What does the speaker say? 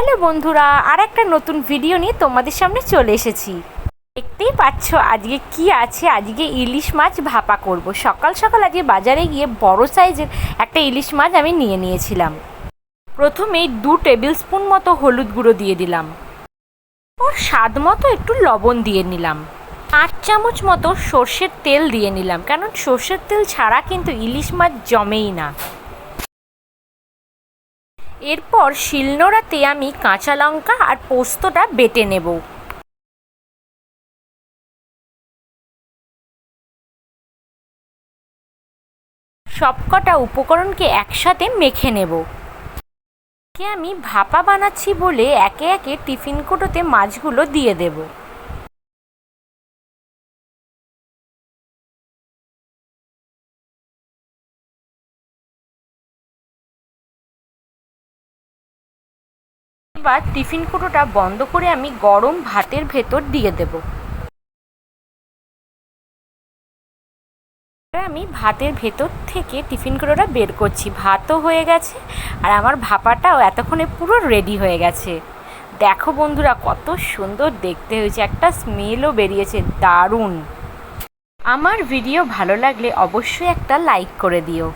Hello বন্ধুরা, আর একটা নতুন ভিডিও নিয়ে তোমাদের সামনে চলে এসেছি। দেখতেই পাচ্ছ আজকে কি আছে। আজকে ইলিশ মাছ ভাপা করব। সকাল সকাল আজকে বাজারে গিয়ে বড় সাইজের একটা ইলিশ মাছ আমি নিয়েছিলাম। প্রথমেই 2 টেবিল স্পুন মতো হলুদ গুঁড়ো দিয়ে দিলাম। ওর স্বাদ মতো একটু লবণ দিয়ে নিলাম। 5 চামচ মতো সর্ষের তেল দিয়ে নিলাম, কারণ সর্ষের তেল ছাড়া কিন্তু ইলিশ মাছ জমেই না। এরপর শিলনোড়াতে আমি কাঁচা লঙ্কা আর পোস্তটা বেটে নেব। সবকটা উপকরণকে একসাথে মেখে নেব। আমি ভাপা বানাচ্ছি বলে একে একে টিফিন কৌটোতে মাছগুলো দিয়ে দেব। এবার টিফিন কৌটোটা বন্ধ করে আমি গরম ভাতের ভেতর দিয়ে দেব। আমি ভাতের ভেতর থেকে টিফিন কৌটোটা বের করছি। ভাতও হয়ে গেছে আর আমার ভাপাটাও এতক্ষণে পুরো রেডি হয়ে গেছে। দেখো বন্ধুরা, কত সুন্দর দেখতে হয়েছে, একটা স্মেলও বেরিয়েছে, দারুণ। আমার ভিডিও ভালো লাগলে অবশ্যই একটা লাইক করে দিও।